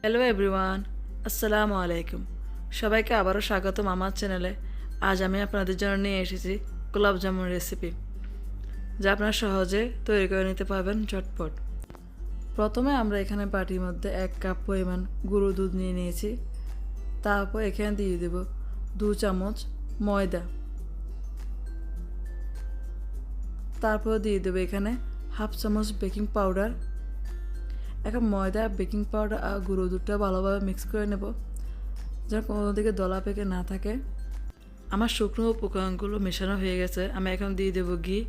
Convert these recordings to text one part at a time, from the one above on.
Hello everyone, আসসালামু আলাইকুম। সবাইকে আবারও স্বাগতম আমার চ্যানেলে। আজ আমি আপনাদের জন্য নিয়ে এসেছি গোলাপ জামুন রেসিপি, যা আপনারা সহজে তৈরি করে নিতে পারবেন ঝটপট। প্রথমে আমরা এখানে বাটির মধ্যে 1 কাপ পরিমাণ গুঁড়ো দুধ নিয়ে নিয়েছি। তারপর এখানে দিয়ে দেব 2 চামচ ময়দা। তারপর দিয়ে দেবো এখানে 1/2 চামচ বেকিং পাউডার। এখন ময়দা, বেকিং পাউডার আর গুঁড়ো দুধটা ভালোভাবে মিক্স করে নেব, যেন কোনো দিকে দলা পেকে না থাকে। আমার শুকনো উপকরণগুলো মেশানো হয়ে গেছে। আমি এখন দিয়ে দেবো ঘি।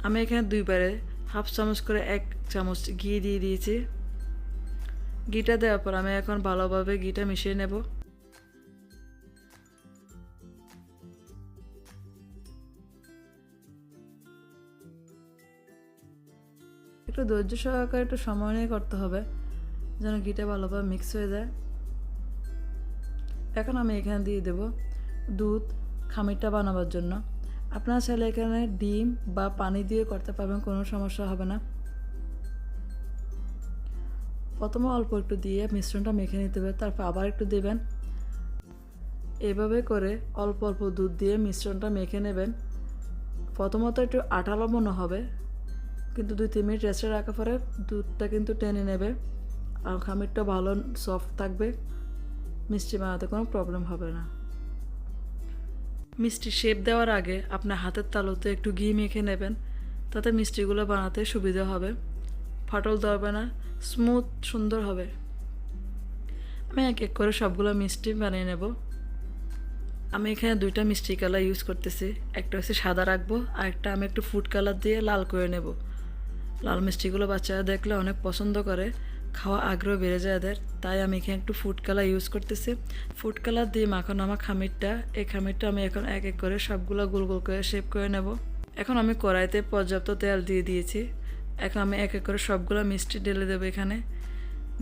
আমি এখানে 2বারে 1/2 চামচ করে 1 চামচ ঘি দিয়ে দিয়েছি। ঘিটা দেওয়ার পর আমি এখন ভালোভাবে ঘিটা মিশিয়ে নেব। একটু ধৈর্য সহকারে একটু সময় নিয়ে করতে হবে, যেন ঘিটা ভালোভাবে মিক্স হয়ে যায়। এখন আমি এখানে দিয়ে দেব দুধ খামিরটা বানাবার জন্য। আপনারা চাইলে এখানে ডিম বা পানি দিয়ে করতে পারবেন, কোনো সমস্যা হবে না। প্রথমে অল্প একটু দিয়ে মিশ্রণটা মেখে নিতে হবে, তারপর আবার একটু দেবেন। এভাবে করে অল্প অল্প দুধ দিয়ে মিশ্রণটা মেখে নেবেন। প্রথমত একটু আঠালো মনে হবে, কিন্তু 2-3 মিনিট রেস্টে রাখার পরে দুধটা কিন্তু টেনে নেবে আর খামিরটা ভালো সফট থাকবে। মিষ্টি বানাতে কোনো প্রবলেম হবে না। মিষ্টি শেপ দেওয়ার আগে আপনার হাতের তালুতে একটু ঘি মেখে নেবেন, তাতে মিষ্টিগুলো বানাতে সুবিধা হবে, ফাটল ধরবে না, স্মুথ সুন্দর হবে। আমি এক এক করে সবগুলো মিষ্টি বানিয়ে নেব। আমি এখানে 2টা মিষ্টি কালার ইউজ করতেছি। একটা হচ্ছে সাদা রাখবো, আর একটা আমি একটু ফুড কালার দিয়ে লাল করে নেব। লাল মিষ্টিগুলো বাচ্চারা দেখলে অনেক পছন্দ করে, খাওয়া আগ্রহ বেড়ে যায় এদের, তাই আমি এখানে একটু ফুড কালার ইউজ করতেছি। ফুড কালার দিয়ে মাখানো আমার খামিরটা, এই খামিরটা আমি এখন এক এক করে সবগুলো গোল গোল করে শেপ করে নেব। এখন আমি কড়াইতে পর্যাপ্ত তেল দিয়ে দিয়েছি। এখন আমি এক এক করে সবগুলো মিষ্টি ঢেলে দেবো এখানে,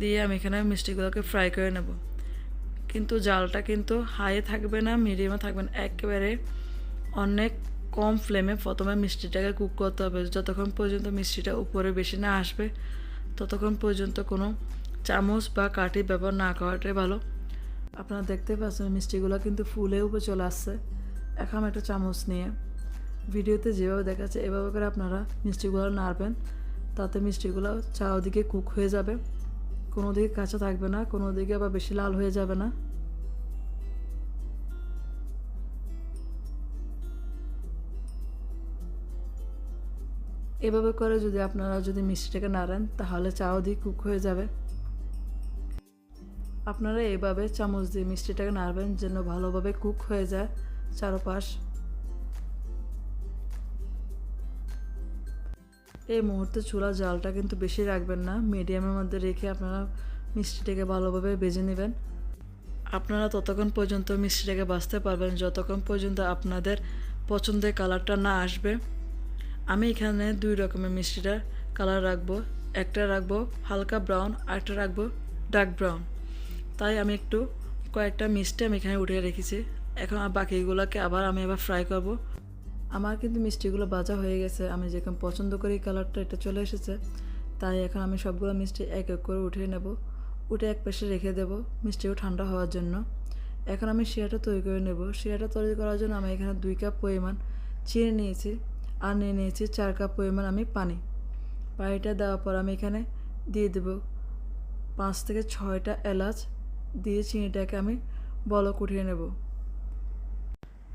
দিয়ে আমি এখানে মিষ্টিগুলোকে ফ্রাই করে নেব। কিন্তু জালটা কিন্তু হাই থাকবে না, মিডিয়ামে থাকবে না, একেবারে অনেক কম ফ্লেমে প্রথমে মিষ্টিটাকে কুক করতে হবে। যতক্ষণ পর্যন্ত মিষ্টিটা উপরে বেশি না আসবে, ততক্ষণ পর্যন্ত কোনো চামচ বা কাঠি ব্যবহার না করাটাই ভালো। আপনারা দেখতে পাচ্ছেন মিষ্টিগুলো কিন্তু ফুলে উপরে চলে আসছে। এখন আমি একটা চামচ নিয়ে ভিডিওতে যেভাবে দেখাচ্ছে এভাবে করে আপনারা মিষ্টিগুলো নাড়বেন, তাতে মিষ্টিগুলো চারদিকে কুক হয়ে যাবে, কোনো দিকে কাঁচা থাকবে না, কোনো দিকে আবার বেশি লাল হয়ে যাবে না। এভাবে করে আপনারা যদি মিষ্টিটাকে নাড়েন, তাহলে চারদিকে কুক হয়ে যাবে। আপনারা এভাবে চামচ দিয়ে মিষ্টিটাকে নাড়বেন, যেন ভালোভাবে কুক হয়ে যায় চারপাশ। এই মুহূর্তে চুলা জালটা কিন্তু বেশি রাখবেন না, মিডিয়ামের মধ্যে রেখে আপনারা মিষ্টিটাকে ভালোভাবে ভেজে নেবেন। আপনারা ততক্ষণ পর্যন্ত মিষ্টিটাকে ভাজতে পারবেন যতক্ষণ পর্যন্ত আপনাদের পছন্দের কালারটা না আসবে। আমি এখানে 2 রকমের মিষ্টিটা কালার রাখবো, একটা রাখবো হালকা ব্রাউন আর একটা রাখবো ডার্ক ব্রাউন। তাই আমি একটু কয়েকটা মিষ্টি আমি এখানে উঠিয়ে রেখেছি। এখন বাকিগুলোকে আমি আবার ফ্রাই করব। আমার কিন্তু মিষ্টিগুলো ভাজা হয়ে গেছে, আমি যেরকম পছন্দ করি কালারটা এটা চলে এসেছে। তাই এখন আমি সবগুলো মিষ্টি এক এক করে উঠিয়ে নেব, উঠে এক পাশে রেখে দেব মিষ্টিও ঠান্ডা হওয়ার জন্য। এখন আমি শিরাটা তৈরি করে নেব। শিরাটা তৈরি করার জন্য আমি এখানে 2 কাপ পরিমাণ চিনি নিয়েছি, আর নিয়ে নিয়েছি 4 কাপ পরিমাণ আমি পানি। পানিটা দেওয়ার পর আমি এখানে দিয়ে দেব 5 থেকে 6টা এলাচ, দিয়ে চিনিটাকে আমি বলক উঠিয়ে নেব।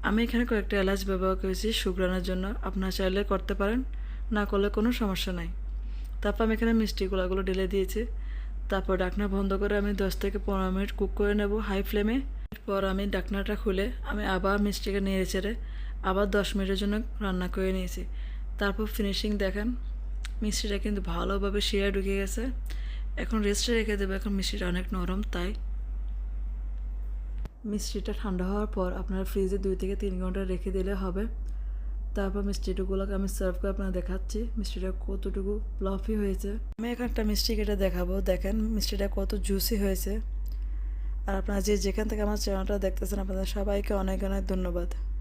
আমি এখানে কয়েকটা এলাচ ব্যবহার করেছি সুঘ্রাণের জন্য, আপনারা চাইলে করতে পারেন, না করলে কোনো সমস্যা নাই। তারপর আমি এখানে মিষ্টি গোলাগুলো ঢেলে দিয়েছি। তারপর ঢাকনা বন্ধ করে আমি 10 থেকে 15 মিনিট কুক করে নেব হাই ফ্লেমে। এরপর আমি ঢাকনাটা খুলে আমি আবার মিষ্টিকে নেড়ে চেড়ে আবার 10 মিনিটের জন্য রান্না করে নিয়েছি। তারপর ফিনিশিং দেখেন, মিষ্টিটা কিন্তু ভালোভাবে শিরায় ঢুকে গেছে। এখন রেস্টে রেখে দেবো, এখন মিষ্টিটা অনেক নরম, তাই মিষ্টিটা ঠান্ডা হওয়ার পর আপনারা ফ্রিজে 2 থেকে 3 ঘন্টা রেখে দিলে হবে। তারপর মিষ্টিটুকুলোকে আমি সার্ভ করে আপনারা দেখাচ্ছি মিষ্টিটা কতটুকু ফ্লাফি হয়েছে। আমি এখন একটা মিষ্টি কেটে দেখাবো, দেখেন মিষ্টিটা কত জুসি হয়েছে। আর আপনারা যেখান থেকে আমার চ্যানেলটা দেখতেছেন, আপনাদের সবাইকে অনেক অনেক ধন্যবাদ।